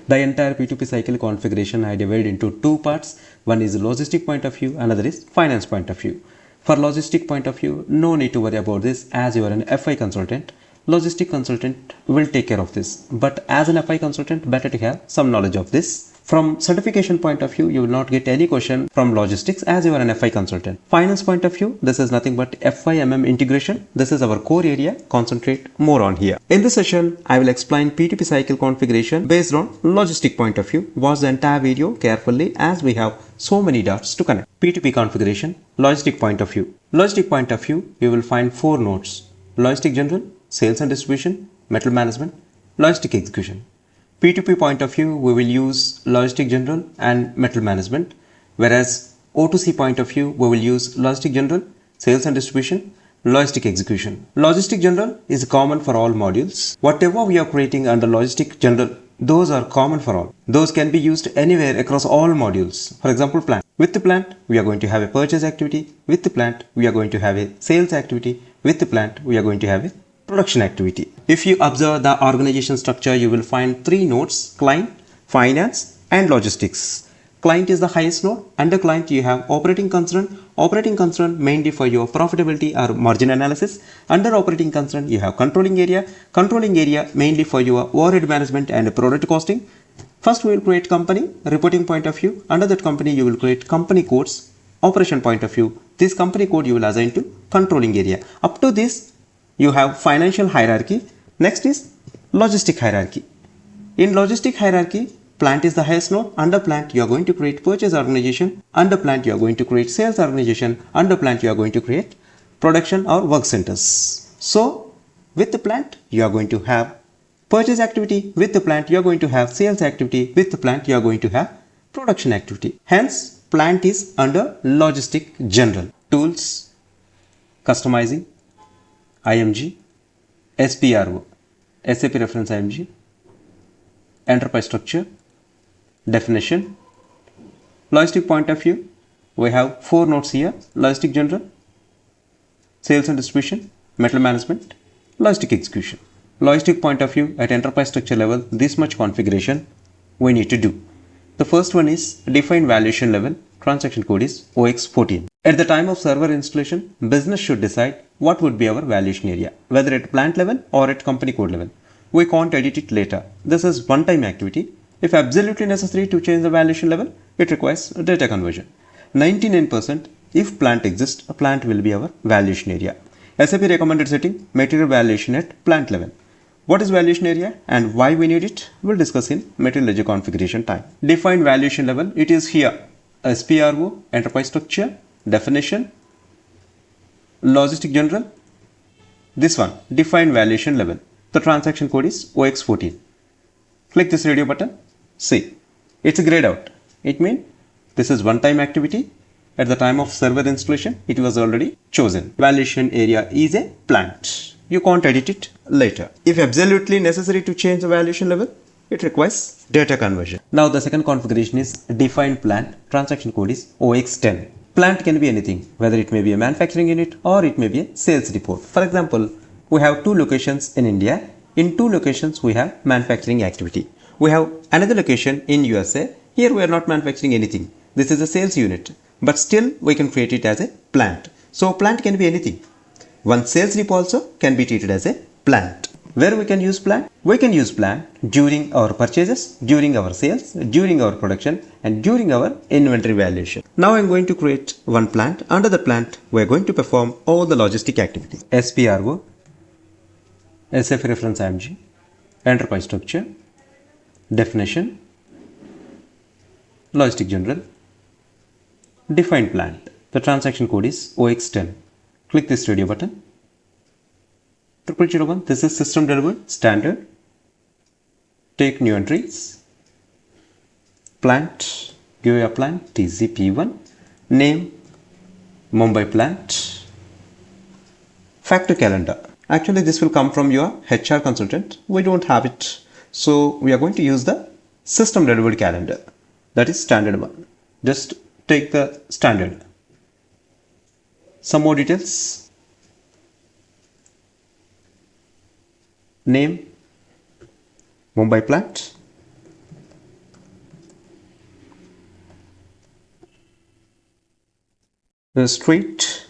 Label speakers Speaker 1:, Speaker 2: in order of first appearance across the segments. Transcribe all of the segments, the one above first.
Speaker 1: The entire P2P cycle configuration I divided into two parts. One is logistic point of view, another is finance point of view. For logistic point of view, no need to worry about this as you are an FI consultant. Logistic consultant will take care of this. But as an FI consultant, better to have some knowledge of this. From certification point of view, you will not get any question from logistics as you are an FI consultant. Finance point of view, this is nothing but FIMM integration. This is our core area. Concentrate more on here. In this session, I will explain P2P cycle configuration based on logistic point of view. Watch the entire video carefully as we have so many dots to connect. P2P configuration, logistic point of view. Logistic point of view, you will find four nodes. Logistic general, sales and distribution, metal management, logistic execution. P2P point of view, we will use logistic general and metal management, whereas O2C point of view, we will use logistic general, sales and distribution, logistic execution. Logistic general is common for all modules. Whatever we are creating under logistic general, those are common for all. Those can be used anywhere across all modules. For example, plant. With the plant, we are going to have a purchase activity. With the plant, we are going to have a sales activity. With the plant, we are going to have a production activity. If you observe the organization structure, you will find three nodes: client, finance, and logistics. Client is the highest node. Under client, you have operating concern. Operating concern mainly for your profitability or margin analysis. Under operating concern, you have controlling area. Controlling area mainly for your overhead management and product costing. First, we will create company, reporting point of view. Under that company, you will create company codes. Operation point of view, this company code you will assign to controlling area. Up to this, you have financial hierarchy. Next is logistic hierarchy. In logistic hierarchy, plant is the highest node. Under plant, you are going to create purchase organization. Under plant, you are going to create sales organization. Under plant, you are going to create production or work centers. So, with the plant, you are going to have purchase activity. With the plant, you are going to have sales activity. With the plant, you are going to have production activity. Hence, plant is under logistic general. Tools, customizing, IMG, SPRO, SAP reference IMG, enterprise structure, definition. Logistic point of view, we have four nodes here: logistic general, sales and distribution, metal management, logistic execution. Logistic point of view at enterprise structure level, this much configuration we need to do. The first one is define valuation level. Transaction code is OX14. At the time of server installation, business should decide what would be our valuation area, whether at plant level or at company code level. We can't edit it later. This is one-time activity. If absolutely necessary to change the valuation level, it requires data conversion. 99% if plant exists, a plant will be our valuation area. SAP recommended setting material valuation at plant level. What is valuation area and why we need it? We'll discuss in material ledger configuration time. Define valuation level. It is here. SPRO, enterprise structure, definition, logistic general. This one, define valuation level. The transaction code is OX14. Click this radio button. See, it's grayed out. It means this is one-time activity. At the time of server installation, it was already chosen. Valuation area is a plant. You can't edit it later. If absolutely necessary to change the valuation level, it requires data conversion. Now the second configuration is define plant. Transaction code is OX10. Plant can be anything, whether it may be a manufacturing unit or it may be a sales depot. For example, we have two locations in India. In two locations, we have manufacturing activity. We have another location in USA. Here we are not manufacturing anything. This is a sales unit, but still we can create it as a plant. So plant can be anything. One sales depot also can be treated as a plant. Where we can use plant? We can use plant during our purchases, during our sales, during our production, and during our inventory valuation. Now I am going to create one plant. Under the plant, we are going to perform all the logistic activities. SPRO, SAP reference IMG, enterprise structure, definition, logistic general, define plant. The transaction code is OX10. Click this radio button. 0001, this is system delivered standard. Take new entries. Plant, give a plant TCP1. Name, Mumbai plant. Factor calendar. Actually, this will come from your HR consultant. We don't have it. So we are going to use the system delivered calendar. That is standard one. Just take the standard. Some more details. Name, Mumbai plant. Street,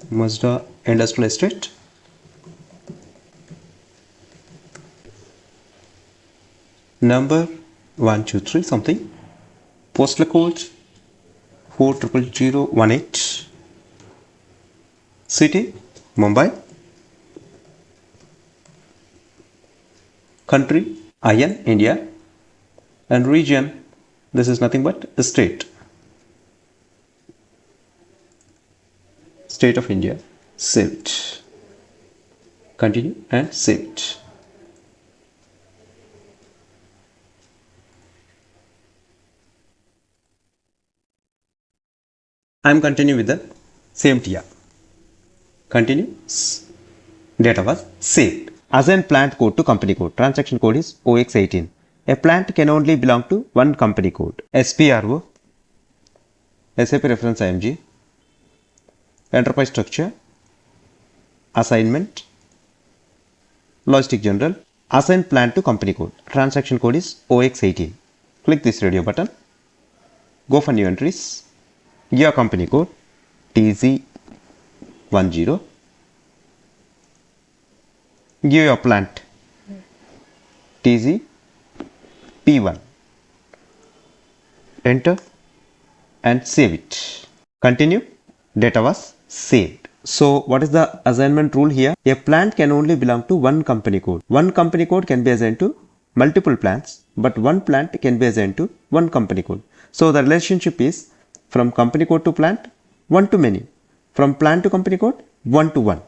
Speaker 1: Mazda Industrial Estate. Number 123 something. Postal code 40018. City, Mumbai. Country, IN, India. And region, this is nothing but a state. State of India. Save it. Continue and save it. I am continuing with the same TR. Continue. Data was saved. Assign plant code to company code. Transaction code is OX18. A plant can only belong to one company code. SPRO, SAP reference IMG, enterprise structure, assignment, logistic general, assign plant to company code. Transaction code is OX18. Click this radio button. Go for new entries. Your company code TZ10. Give your plant TZP1. Enter and save it. Continue. Data was saved. So what is the assignment rule here? A plant can only belong to one company code. One company code can be assigned to multiple plants, but one plant can be assigned to one company code. So the relationship is from company code to plant, one to many. From plant to company code, one to one.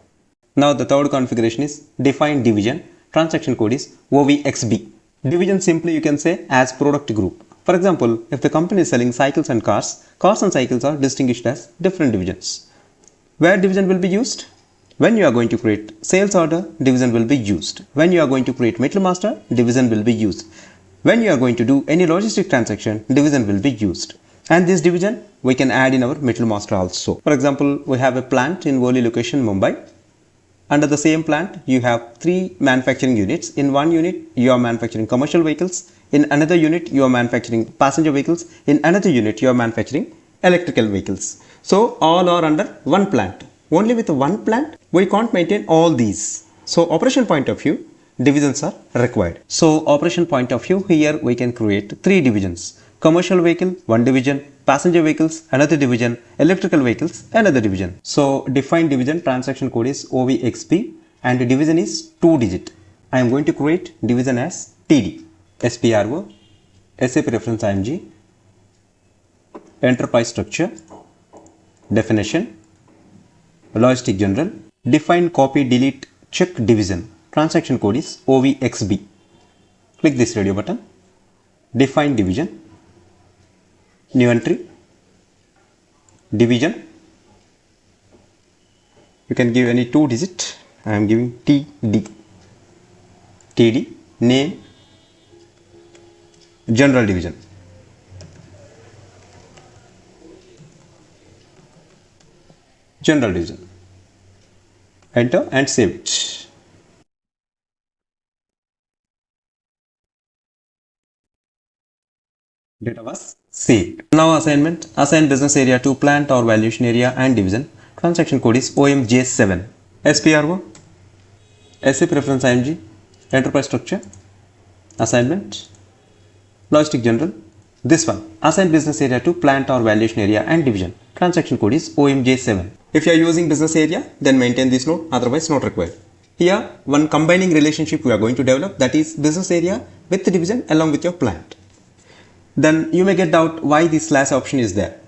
Speaker 1: Now the third configuration is define division. Transaction code is OVXB. Division simply you can say as product group. For example, if the company is selling cycles and cars and cycles are distinguished as different divisions. Where division will be used? When you are going to create sales order, division will be used. When you are going to create material master, division will be used. When you are going to do any logistic transaction, division will be used. And this division we can add in our material master also. For example, we have a plant in Worli location, Mumbai. Under the same plant, you have 3 manufacturing units. In one unit, you are manufacturing commercial vehicles. In another unit, you are manufacturing passenger vehicles. In another unit, you are manufacturing electrical vehicles. So all are under one plant. Only with one plant, we can't maintain all these. So operation point of view, divisions are required. So operation point of view, here we can create 3 divisions. Commercial vehicle, one division. Passenger vehicles, another division. Electrical vehicles, another division. So define division, transaction code is OVXP and division is 2 digit. I am going to create division as TD. SPRO, SAP reference IMG, enterprise structure, definition, logistic general, define copy delete check division. Transaction code is OVXB. Click this radio button. Define division. New entry, division, you can give any 2 digit, I am giving TD, name, general division, enter and save it. Data was saved. Now assignment. Assign business area to plant or valuation area and division. Transaction code is OMJ7. SPRO. SAP reference IMG. Enterprise structure. Assignment. Logistic general. This one. Assign business area to plant or valuation area and division. Transaction code is OMJ7. If you are using business area, then maintain this node, otherwise not required. Here, one combining relationship we are going to develop, that is business area with the division along with your plant. Then you may get doubt why this slash option is there.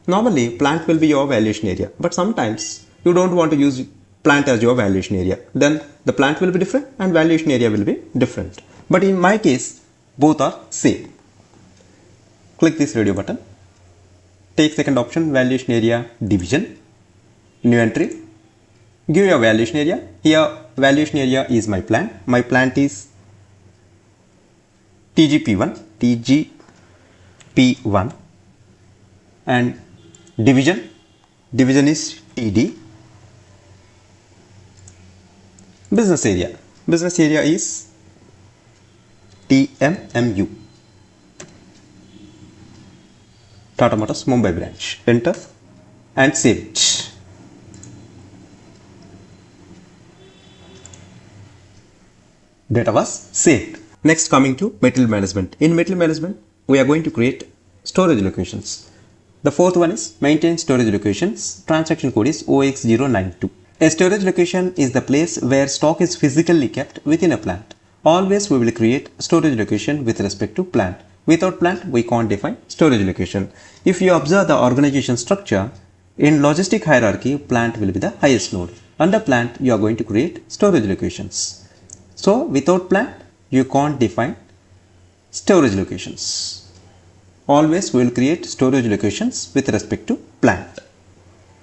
Speaker 1: Normally plant will be your valuation area, but sometimes you don't want to use plant as your valuation area. Then the plant will be different and valuation area will be different. But in my case, both are same. Click this radio button. Take second option, valuation area division. New entry. Give your valuation area. Here valuation area is my plant. My plant is TGP1. P1 and division is TD. Business area is TMMU. Tata Motors Mumbai branch. Enter and save it. Data was saved. Next, coming to material management. In material management, we are going to create storage locations. The fourth one is maintain storage locations. Transaction code is OX092. A storage location is the place where stock is physically kept within a plant. Always we will create storage location with respect to plant. Without plant, we can't define storage location. If you observe the organization structure, in logistic hierarchy, plant will be the highest node. Under plant, you are going to create storage locations. So without plant, you can't define storage locations. Always we will create storage locations with respect to plant.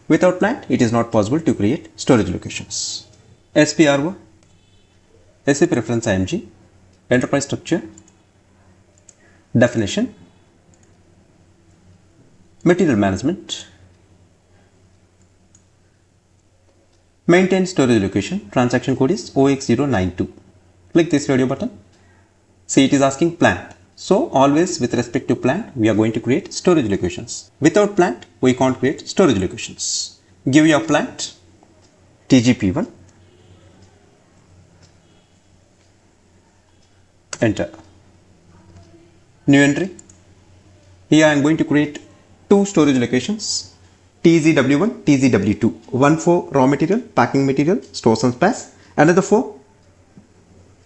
Speaker 1: Without plant, it is not possible to create storage locations. SPRO, SAP Reference IMG, Enterprise Structure, Definition, Material Management, Maintain Storage Location, Transaction code is OX092. Click this radio button. See, it is asking plant. So always with respect to plant, we are going to create storage locations. Without plant, we can't create storage locations. Give your plant TGP1. Enter. New entry. Here I am going to create two storage locations. TZW1, TZW2. One for raw material, packing material, stores and spares. Another for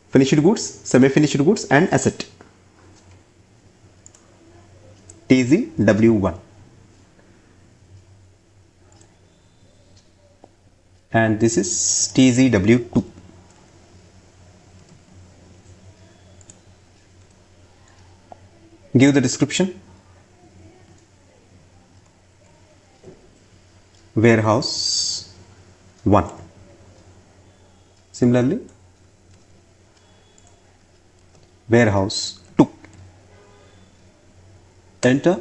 Speaker 1: finished goods, semi-finished goods and asset. TZW1. And this is TZW2. Give the description. Warehouse 1. Similarly, warehouse 2. Enter.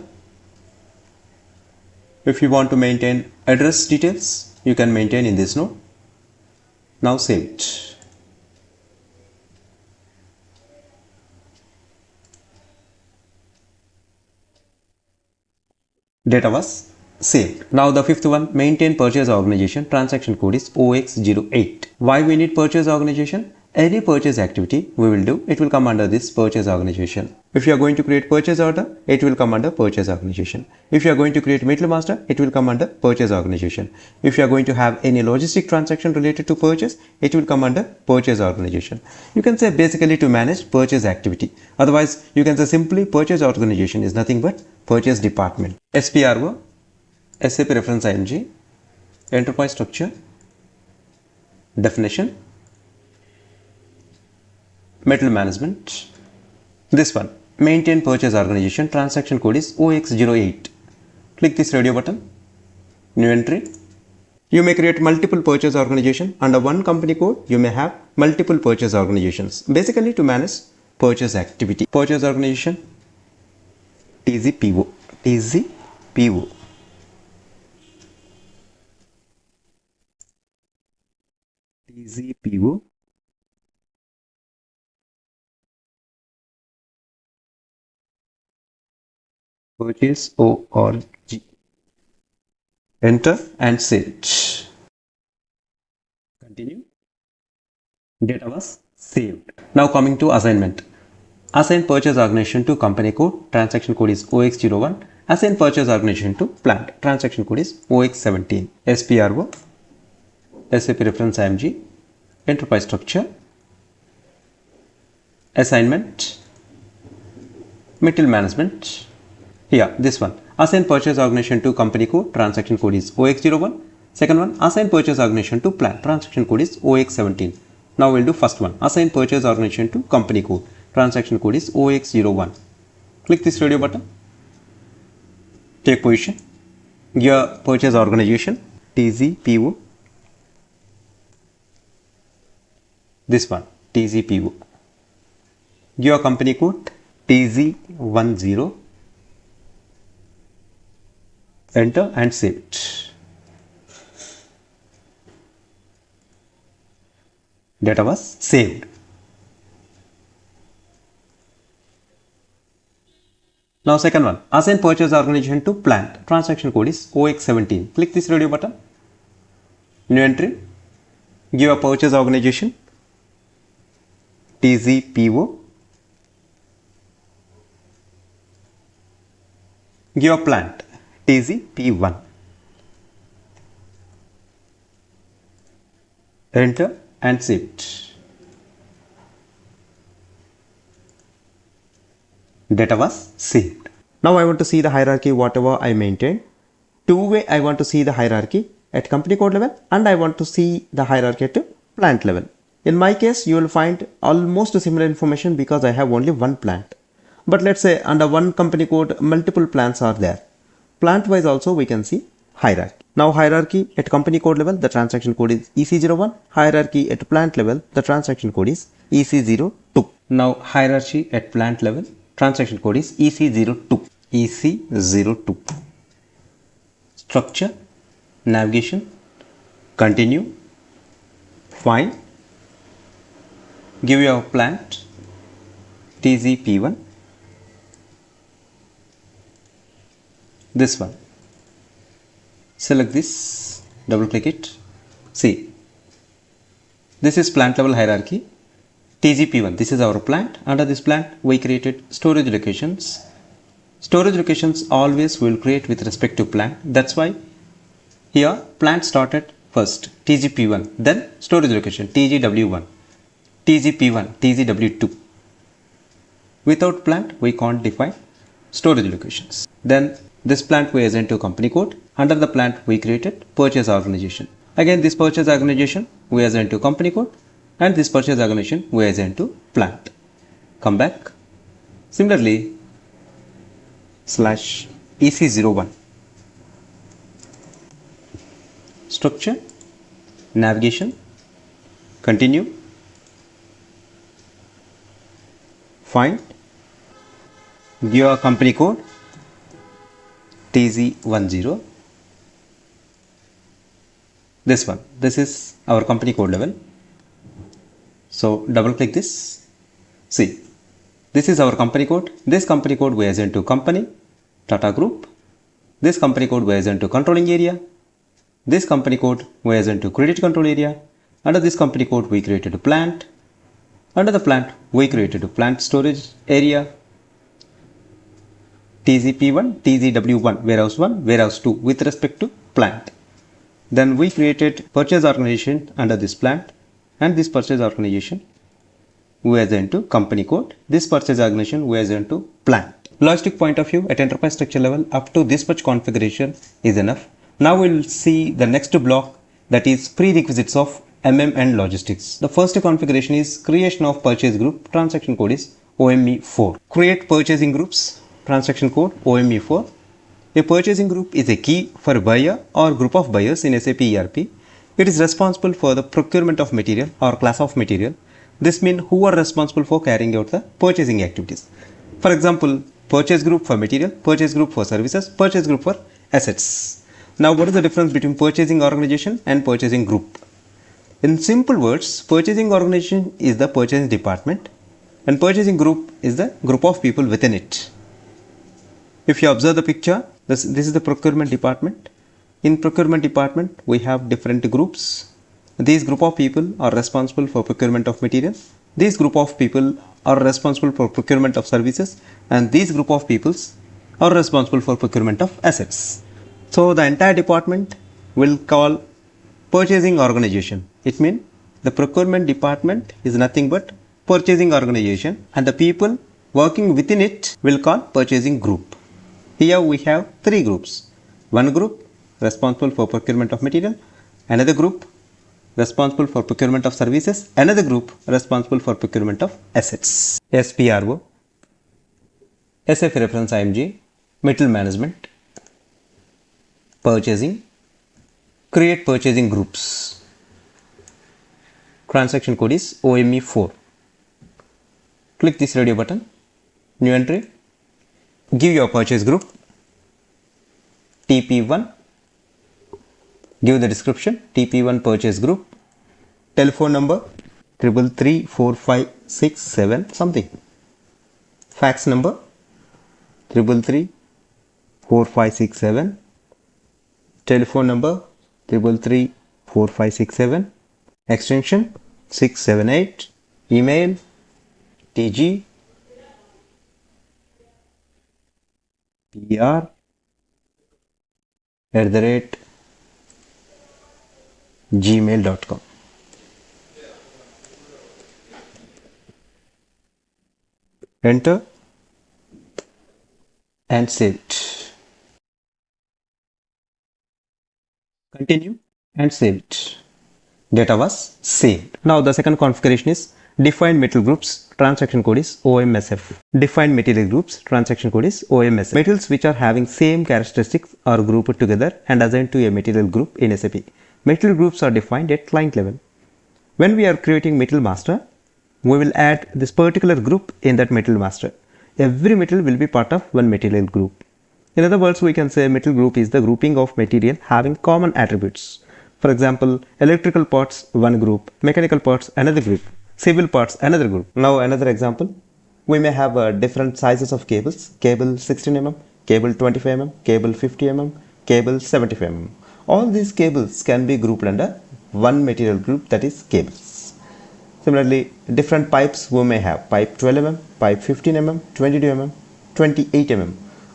Speaker 1: If you want to maintain address details, you can maintain in this node. Now save it. Data was saved. Now the fifth one, maintain purchase organization. Transaction code is OX08. Why we need purchase organization? Any purchase activity we will do, it will come under this purchase organization. If you are going to create purchase order, it will come under purchase organization. If you are going to create material master, it will come under purchase organization. If you are going to have any logistic transaction related to purchase, it will come under purchase organization. You can say basically to manage purchase activity. Otherwise, you can say simply purchase organization is nothing but purchase department. SPRO, SAP Reference IMG, Enterprise Structure, Definition, Material Management. This one, maintain purchase organization. Transaction code is OX08. Click this radio button. New entry. You may create multiple purchase organization. Under one company code, you may have multiple purchase organizations. Basically to manage purchase activity. Purchase organization, TZPO. TZPO. TZPO. Purchase ORG. Enter and save it. Continue. Data was saved. Now coming to assignment. Assign purchase organization to company code. Transaction code is OX01. Assign purchase organization to plant. Transaction code is OX17. SPRO, SAP Reference IMG, Enterprise Structure, Assignment, Material Management. Here, this one. Assign purchase organization to company code. Transaction code is OX01. Second one, assign purchase organization to plant. Transaction code is OX17. Now we'll do first one. Assign purchase organization to company code. Transaction code is OX01. Click this radio button. Take position. Give purchase organization TZPO. This one TZPO. Give company code TZ10. Enter and save it. Data was saved. Now second one, assign purchase organization to plant. Transaction code is OX17. Click this radio button. New entry. Give a purchase organization TZPO. Give a plant TZP1. Enter and save it. Data was saved. Now I want to see the hierarchy whatever I maintained. Two-way I want to see the hierarchy at company code level and I want to see the hierarchy at plant level. In my case, you will find almost similar information because I have only one plant. But let's say under one company code, multiple plants are there. Plant wise also we can see hierarchy. Now hierarchy at company code level, the transaction code is EC01. Hierarchy at plant level, the transaction code is EC02. Now hierarchy at plant level, transaction code is EC02. EC02. Structure, navigation, continue, find, give your plant TZP1. This one. Select this, double click it. See, this is plant level hierarchy. TZP1, this is our plant. Under this plant, we created storage locations. Storage locations always will create with respect to plant. That's why here plant started first, TZP1, then storage location, TZW1, TZP1, TZW2. Without plant, we can't define storage locations. Then this plant we assign to company code. Under the plant, we created purchase organization. Again, this purchase organization we assign to company code, and this purchase organization we assign to plant. Come back. Similarly, slash EC01. Structure, navigation, continue, find, give a company code TZ10. This one, this is our company code level. So double click this. See, this is our company code. This company code we assign to company, Tata Group. This company code we assign to controlling area. This company code we assign to credit control area. Under this company code we created a plant. Under the plant we created a plant storage area. TZP1, TZW1, warehouse 1, warehouse 2 with respect to plant. Then we created purchase organization under this plant, and this purchase organization we assign to company code. This purchase organization we assign to plant. Logistic point of view at enterprise structure level, up to this much configuration is enough. Now we will see the next block, that is prerequisites of and logistics. The first configuration is creation of purchase group. Transaction code is OME4. Create purchasing groups. Transaction code OME4. A purchasing group is a key for a buyer or group of buyers in SAP ERP. It is responsible for the procurement of material or class of material. This means who are responsible for carrying out the purchasing activities. For example, purchase group for material, purchase group for services, purchase group for assets. Now, what is the difference between purchasing organization and purchasing group? In simple words, purchasing organization is the purchasing department and purchasing group is the group of people within it. If you observe the picture, this is the procurement department. In procurement department, we have different groups. These group of people are responsible for procurement of material. These group of people are responsible for procurement of services, and these group of peoples are responsible for procurement of assets. So the entire department will call purchasing organization. It means the procurement department is nothing but purchasing organization, and the people working within it will call purchasing group. Here we have three groups. One group responsible for procurement of material, another group responsible for procurement of services, another group responsible for procurement of assets. SPRO, SF reference IMG, material management, purchasing, create purchasing groups. Transaction code is OME4. Click this radio button, new entry, give your purchase group TP1, give the description TP1 purchase group, telephone number 3334567 something, fax number 333 4567, telephone number 333 4567, extension 678, email tg pr@gmail.com. Enter and save it. Continue and save it. Data was saved. Now the second configuration is defined material groups. Transaction code is OMSF. Defined material groups. Transaction code is OMSF. Materials which are having same characteristics are grouped together and assigned to a material group in SAP. Material groups are defined at client level. When we are creating material master, we will add this particular group in that material master. Every material will be part of one material group. In other words, we can say material group is the grouping of material having common attributes. For example, electrical parts one group, mechanical parts another group, civil parts another group. Now another example, we may have different sizes of cables, cable 16 mm, cable 25 mm, cable 50 mm, cable 75 mm. All these cables can be grouped under one material group, that is cables. Similarly, different pipes we may have, pipe 12 mm, pipe 15 mm, 22 mm, 28 mm.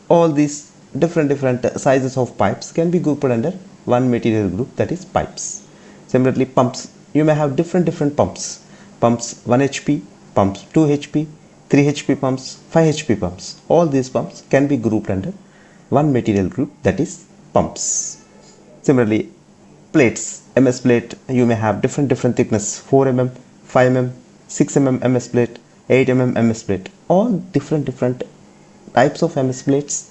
Speaker 1: All these different sizes of pipes can be grouped under one material group, that is pipes. Similarly, pumps, you may have different pumps. Pumps 1 HP, pumps 2 HP, 3 HP pumps, 5 HP pumps. All these pumps can be grouped under one material group, that is pumps. Similarly, plates, MS plate, you may have different thickness, 4 mm, 5 mm, 6 mm MS plate, 8 mm MS plate. All different types of MS plates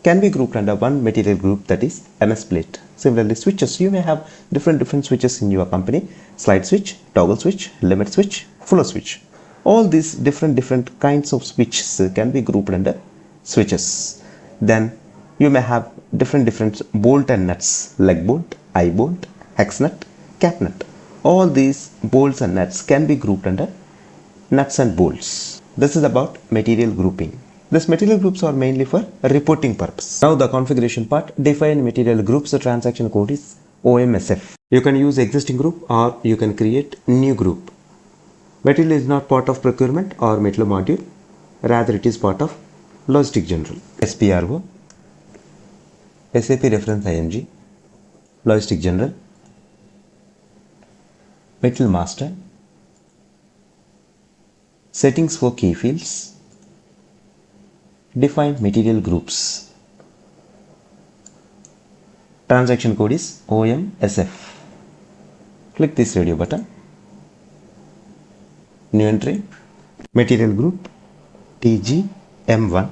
Speaker 1: can be grouped under one material group, that is MS plate. Similarly, switches, you may have different switches in your company, slide switch, toggle switch, limit switch, flow switch. All these different kinds of switches can be grouped under switches. Then you may have different bolt and nuts, leg bolt, eye bolt, hex nut, cap nut. All these bolts and nuts can be grouped under nuts and bolts. This is about material grouping. These material groups are mainly for reporting purpose. Now the configuration part, define material groups. The transaction code is OMSF. You can use existing group or you can create new group. Material is not part of procurement or material module. Rather it is part of Logistic General. SPRO, SAP reference IMG, Logistic General, Material Master, settings for key fields, define material groups. Transaction code is OMSF. Click this radio button. New entry, material group TGM1,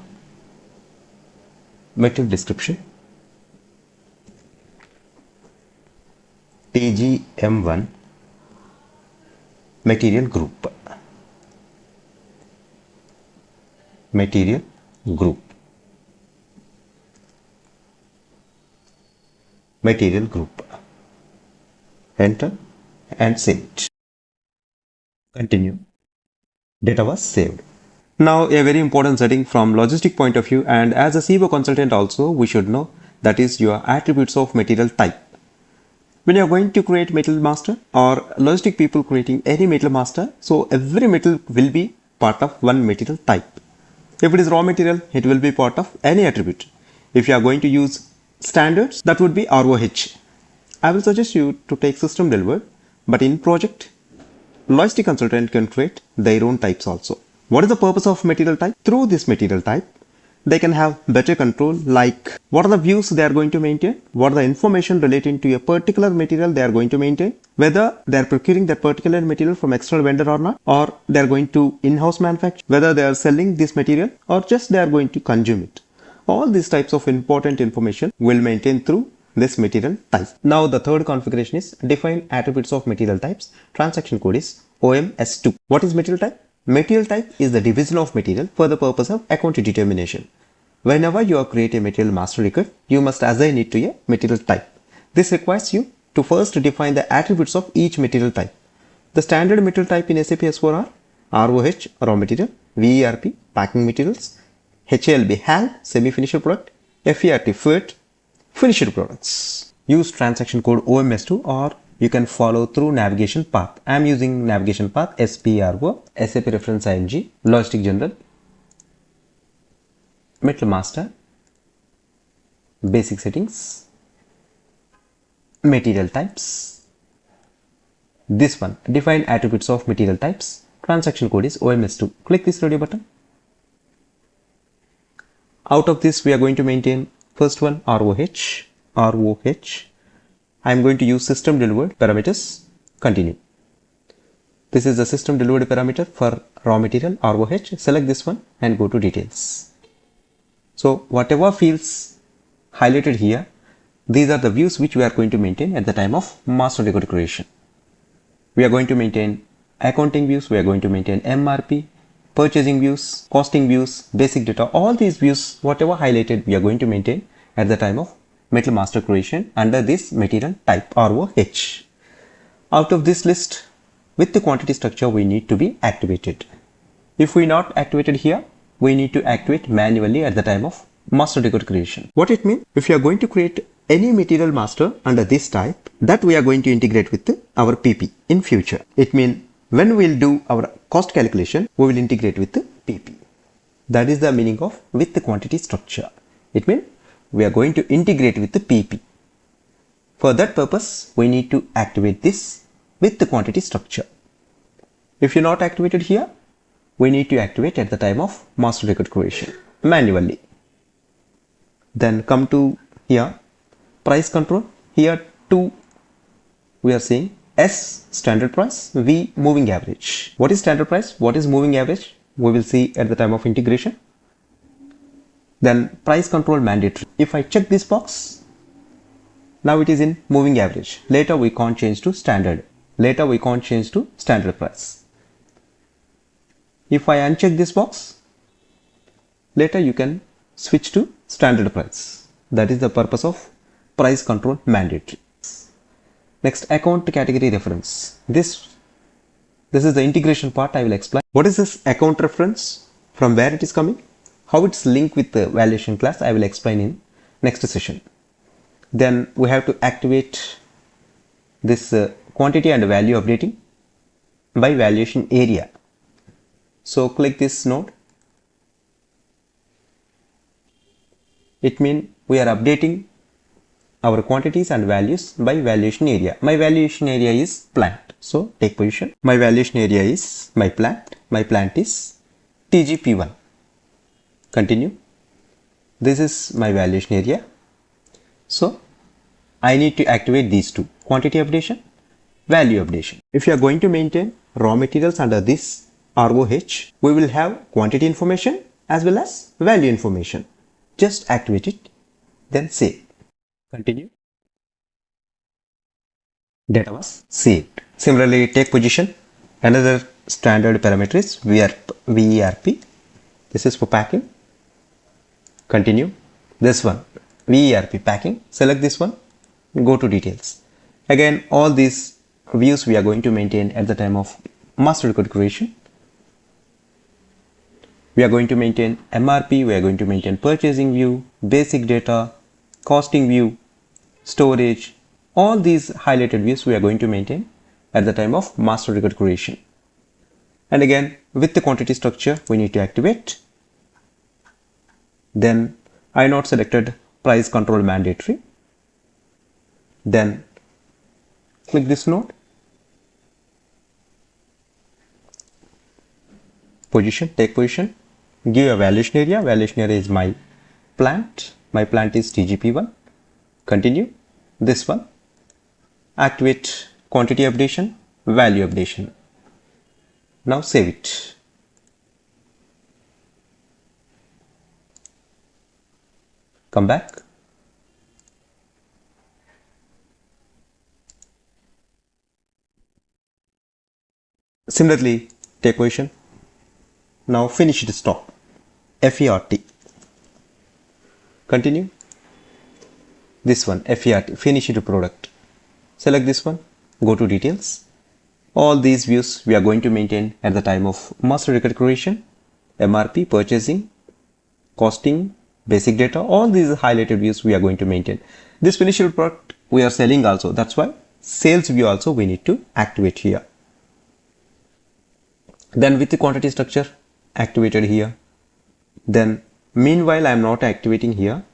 Speaker 1: material description TGM1, material group, material group, material group. Enter and save it. Continue. Data was saved. Now a very important setting from logistic point of view, and as a CBO consultant also we should know, that is your attributes of material type. When you are going to create material master or logistic people creating any material master, so every material will be part of one material type. If it is raw material, it will be part of any attribute. If you are going to use standards, that would be ROH. I will suggest you to take system delivered, but in project, logistic consultant can create their own types also. What is the purpose of material type? Through this material type, they can have better control, like what are the views they are going to maintain, what are the information relating to a particular material they are going to maintain, whether they are procuring that particular material from external vendor or not, or they are going to in-house manufacture, whether they are selling this material or just they are going to consume it. All these types of important information will maintain through this material type. Now the third configuration is define attributes of material types. Transaction code is OMS2. What is material type? Material type is the division of material for the purpose of account determination. Whenever you are creating a material master record, you must assign it to a material type. This requires you to first define the attributes of each material type. The standard material type in SAP S4 are ROH, raw material, VERP, packing materials, HALB HAL, semi-finished product, FERT FERT, finished products. Use transaction code OMS2 or you can follow through navigation path. I am using navigation path SPRO, SAP reference ING, Logistic General, Metal Master, basic settings, material types. This one, define attributes of material types. Transaction code is OMS2. Click this radio button. Out of this, we are going to maintain first one ROH. I am going to use system delivered parameters. Continue. This is the system delivered parameter for raw material ROH. Select this one and go to details. So whatever fields highlighted here, these are the views which we are going to maintain at the time of master record creation. We are going to maintain accounting views, we are going to maintain MRP, purchasing views, costing views, basic data, all these views, whatever highlighted, we are going to maintain at the time of metal master creation under this material type ROH. Out of this list, with the quantity structure, we need to be activated. If we not activated here, we need to activate manually at the time of master record creation. What it means? If you are going to create any material master under this type, that we are going to integrate with our PP in future. It means when we will do our cost calculation, we will integrate with the PP. That is the meaning of with the quantity structure. It means we are going to integrate with the PP. For that purpose, we need to activate this with the quantity structure. If you not activated here, we need to activate at the time of master record creation manually. Then come to here, price control. Here two, we are saying S standard price, V moving average. What is standard price? What is moving average? We will see at the time of integration. Then price control mandatory. If I check this box, now it is in moving average. Later we can't change to standard. Later we can't change to standard price. If I uncheck this box, later you can switch to standard price. That is the purpose of price control mandatory. Next, account category reference. This is the integration part. I will explain. What is this account reference? From where it is coming? How it's linked with the valuation class? I will explain in next session. Then we have to activate this quantity and value updating by valuation area. So click this node. It means we are updating our quantities and values by valuation area. My valuation area is plant. So take position. My valuation area is my plant. My plant is TGP1. Continue. This is my valuation area. So I need to activate these two, quantity updation, value updation. If you are going to maintain raw materials under this ROH, we will have quantity information as well as value information. Just activate it, then save. Continue. Data was saved. Similarly, take position. Another standard parameter is VERP. This is for packing. Continue. This one, VERP packing. Select this one. Go to details. Again, all these views we are going to maintain at the time of master record creation. We are going to maintain MRP. We are going to maintain purchasing view, basic data, costing view, storage, all these highlighted views we are going to maintain at the time of master record creation. And again, with the quantity structure, we need to activate. Then I not selected price control mandatory. Then click this node. Position, take position. Give a valuation area. Valuation area is my plant. My plant is TGP1. Continue. This one. Activate quantity updation, value updation. Now save it. Come back. Similarly, take position. Now finish it stop. FERT. Continue. This one, FERT, finished product. Select this one, go to details. All these views we are going to maintain at the time of master record creation, MRP, purchasing, costing, basic data, all these highlighted views we are going to maintain. This finished product we are selling also. That's why sales view also we need to activate here. Then with the quantity structure activated here. Then meanwhile I am not activating here.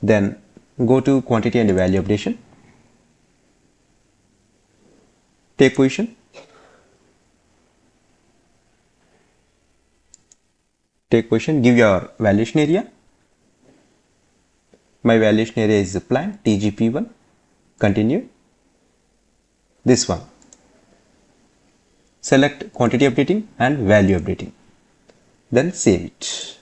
Speaker 1: Then go to quantity and value updation. Take position. Take position. Give your valuation area. My valuation area is the plan TGP1. Continue. This one. Select quantity updating and value updating. Then save it.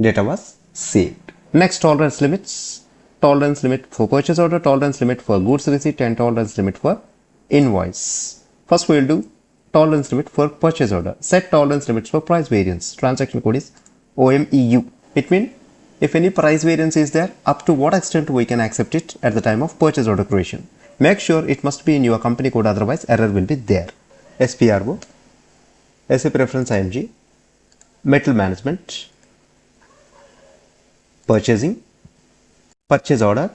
Speaker 1: Data was saved. Next, tolerance limits. Tolerance limit for purchase order, tolerance limit for goods receipt, and tolerance limit for invoice. First we will do tolerance limit for purchase order. Set tolerance limits for price variance. Transaction code is OMEU. It means if any price variance is there, up to what extent we can accept it at the time of purchase order creation. Make sure it must be in your company code, otherwise error will be there. SPRO, SAP reference IMG, metal management, purchasing, purchase order.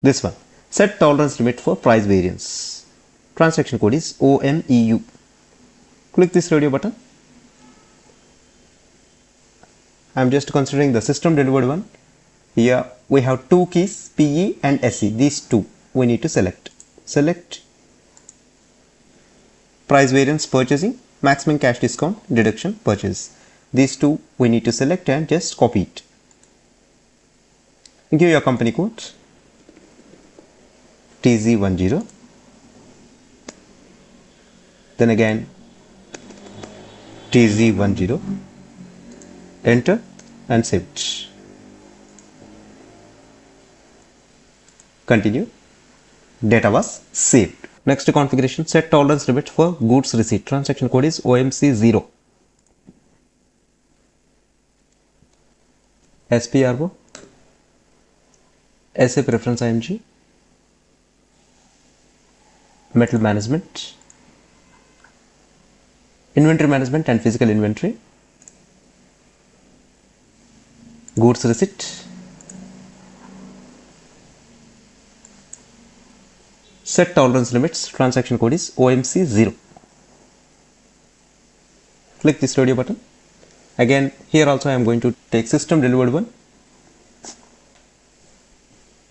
Speaker 1: This one. Set tolerance limit for price variance. Transaction code is OMEU. Click this radio button. I am just considering the system delivered one. Here we have two keys, PE and SE. These two we need to select. Select price variance purchasing, maximum cash discount, deduction, purchase. These two we need to select and just copy it. Give your company code TZ10. Then again TZ10. Enter and save it. Continue. Data was saved. Next configuration, set tolerance limit for goods receipt. Transaction code is OMC0. SPRO, SAP reference IMG, metal management, inventory management and physical inventory, goods receipt, set tolerance limits. Transaction code is OMC0. Click this radio button. Again, here also I am going to take system delivered one.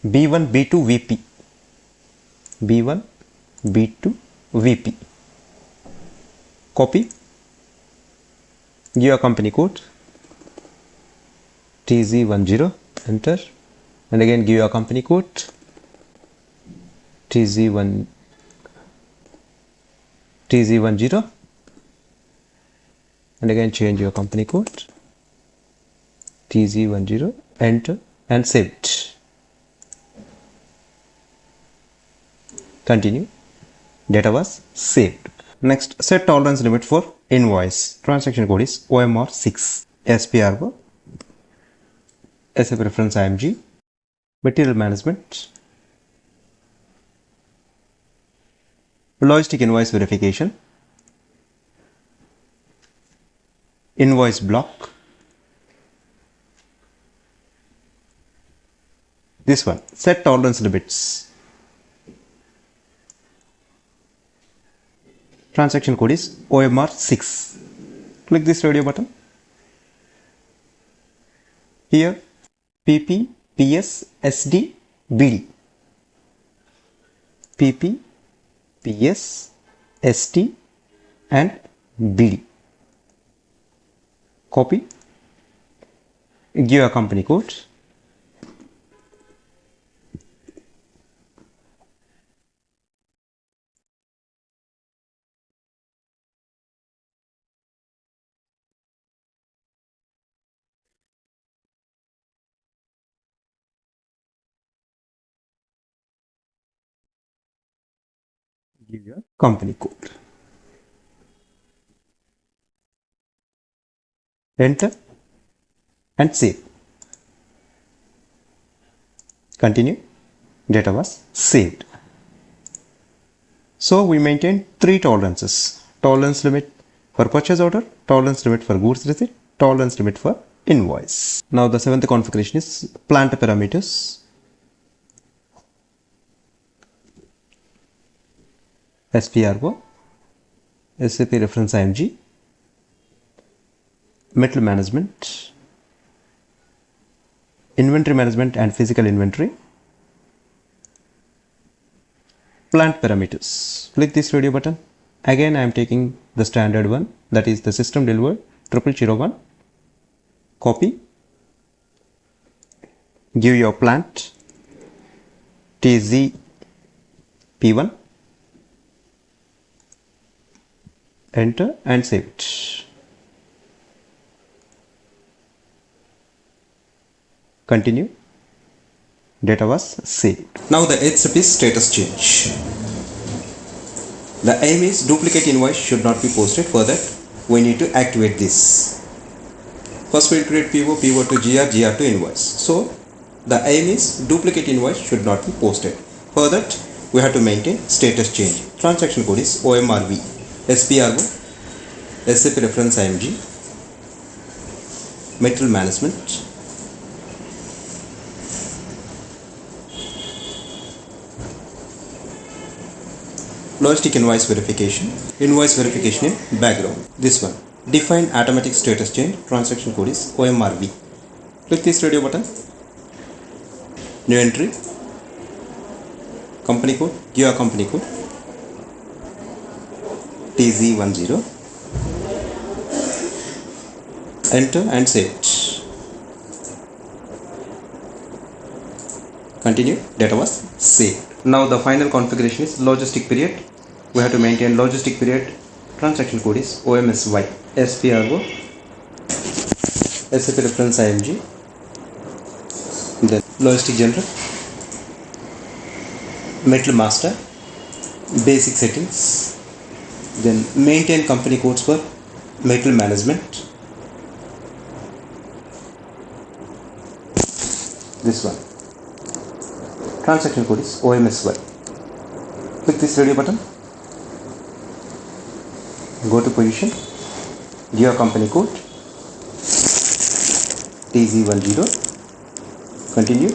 Speaker 1: B1, B2, VP. B1, B2, VP. Copy. Give your company code TZ10. Enter. And again give your company code TZ10. And again change your company code TZ10. Enter and save it. Continue. Data was saved. Next, set tolerance limit for invoice. Transaction code is OMR6. SPRO, SAP reference IMG, material management, logistic invoice verification, invoice block, this one, set tolerance limits. Transaction code is OMR6. Click this radio button. Here PP, PS, SD, BD. PP, PS, SD and BD. Copy. Give a company code. Give your company code. Enter and save. Continue. Data was saved. So we maintain three tolerances. Tolerance limit For purchase order, tolerance limit for goods receipt, tolerance limit for invoice. Now the seventh configuration is plant parameters. SPRO, SAP reference IMG, metal management, inventory management and physical inventory, plant parameters. Click this radio button. Again I am taking the standard one, that is the system delivered 0001. Copy, give your plant TZ P1, enter and save it. Continue. Data was saved. Now the SAP status change. The aim is duplicate invoice should not be posted. For that we need to activate this. First we will create PO to GR, GR to invoice. So the aim is duplicate invoice should not be posted. For that we have to maintain status change. Transaction code is OMRV, SPRO, SAP reference IMG, metal management, logistic invoice verification in background. This one, define automatic status change. Transaction code is OMRV. Click this radio button. New entry, company code, give a company code TZ10, enter and save it. Continue. Data was saved. Now the final configuration is logistic period. We have to maintain logistic period. Transaction code is OMSY, SPRO, SAP reference IMG, then logistic general, metal master, basic settings, then maintain company codes for metal management. This one, transaction code is OMSY. Click this radio button, go to position, give a company code TZ10, continue.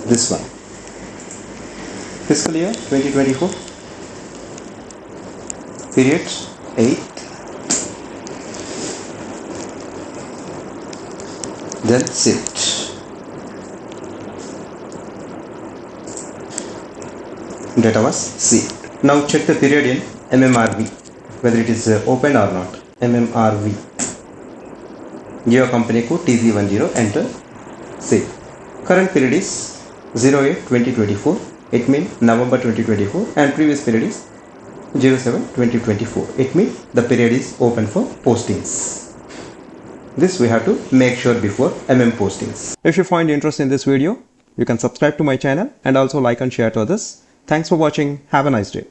Speaker 1: This one, fiscal year 2024, period 8, then save it. Data was saved. Now check the period in MMRV, whether it is open or not. MMRV, give a company code TZ10, enter, save. Current period is 08-2024, it means November 2024, and previous period is 07-2024, it means the period is open for postings. This we have to make sure before postings. If you find interest in this video, you can subscribe to my channel and also like and share to others. Thanks for watching. Have a nice day.